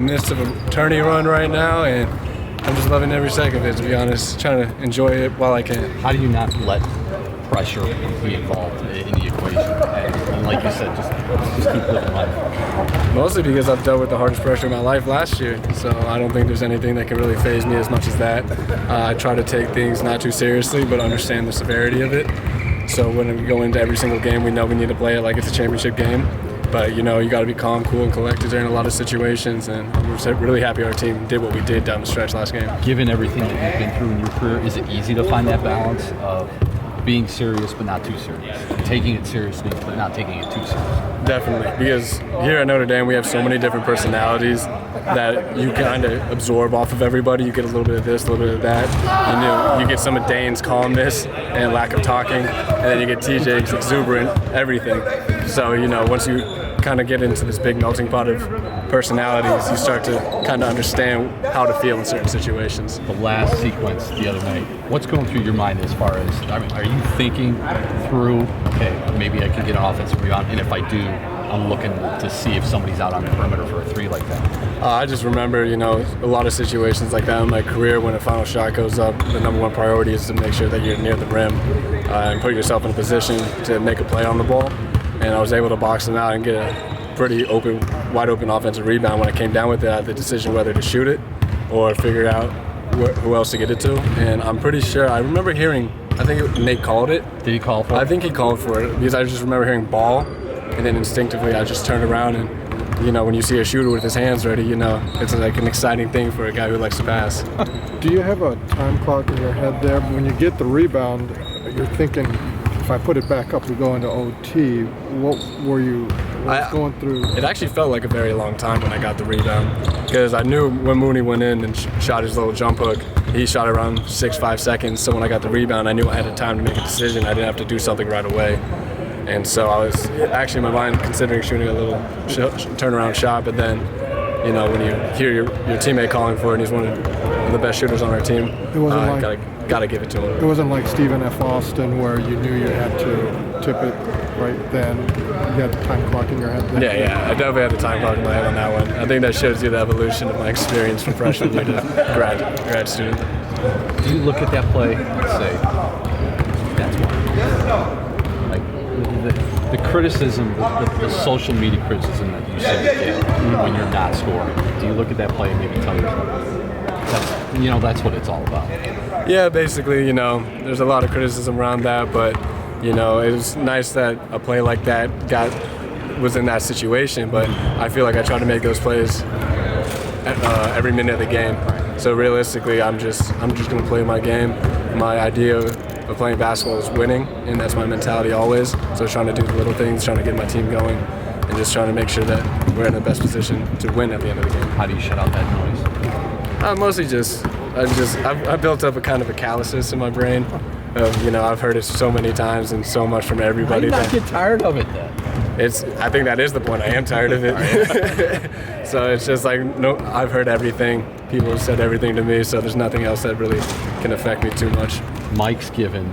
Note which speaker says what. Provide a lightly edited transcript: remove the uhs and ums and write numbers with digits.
Speaker 1: Midst of a tourney run right now, and I'm just loving every second of it, to be honest. Trying to enjoy it while I can.
Speaker 2: How do you not let pressure be involved in the equation? And like you said, just keep living life.
Speaker 1: Mostly because I've dealt with the hardest pressure of my life last year, so I don't think there's anything that can really faze me as much as that. I try to take things not too seriously, but understand the severity of it. So when we go into every single game, we know we need to play it like it's a championship game. But, you got to be calm, cool, and collected during a lot of situations, and we're really happy our team did what we did down the stretch last game.
Speaker 2: Given everything that you've been through in your career, is it easy to find that balance of being serious but not too serious, taking it seriously but not taking it too serious?
Speaker 1: Definitely, because here at Notre Dame we have so many different personalities that you kind of absorb off of everybody. You get a little bit of this, a little bit of that. You get some of Dane's calmness and lack of talking, and then you get TJ's exuberant everything. So, once you kind of get into this big melting pot of personalities, you start to kind of understand how to feel in certain situations.
Speaker 2: The last sequence the other night, what's going through your mind as far as, are you thinking through, okay, maybe I can get an offensive rebound, and if I do, I'm looking to see if somebody's out on the perimeter for a three like that?
Speaker 1: I just remember, a lot of situations like that in my career. When a final shot goes up, the number one priority is to make sure that you're near the rim and put yourself in a position to make a play on the ball. And I was able to box them out and get a pretty wide open offensive rebound. When I came down with it, I had the decision whether to shoot it or figure out who else to get it to. And I'm pretty sure, I remember hearing, I think Nate called it.
Speaker 2: Did he call for it?
Speaker 1: I think he called for it because I just remember hearing ball, and then instinctively I just turned around and, when you see a shooter with his hands ready, it's like an exciting thing for a guy who likes to pass.
Speaker 3: Do you have a time clock in your head there? When you get the rebound, you're thinking, if I put it back up, we go into OT. What were you going through?
Speaker 1: It actually felt like a very long time when I got the rebound, because I knew when Mooney went in and shot his little jump hook, he shot around 6-5 seconds. So when I got the rebound, I knew I had time to make a decision. I didn't have to do something right away. And so I was actually in my mind considering shooting a little turnaround shot, but then, when you hear your teammate calling for it, and he's one of the best shooters on our team, gotta give it to him.
Speaker 3: It wasn't like Stephen F. Austin where you knew you had to tip it right then. You had the time clock in your head then.
Speaker 1: Yeah, I definitely had the time clock in my head on that one. I think that shows you the evolution of my experience from freshman year to grad student.
Speaker 2: Do you look at that play and say, that's one? Like the criticism, the social media criticism that you say you get when you're not scoring, do you look at that play and maybe tell yourself, that's what it's all about?
Speaker 1: Yeah, basically, there's a lot of criticism around that, but, it was nice that a play like that was in that situation, but I feel like I try to make those plays every minute of the game. So realistically, I'm just going to play my game. My idea of playing basketball is winning, and that's my mentality always. So trying to do the little things, trying to get my team going, and just trying to make sure that we're in the best position to win at the end of the game.
Speaker 2: How do you shut out that noise?
Speaker 1: Mostly I've built up a kind of a callousness in my brain. I've heard it so many times and so much from everybody.
Speaker 2: How do you not get tired of it then?
Speaker 1: I think that is the point. I am tired of it. So it's just like, no, I've heard everything. People have said everything to me, so there's nothing else that really can affect me too much.
Speaker 2: Mike's given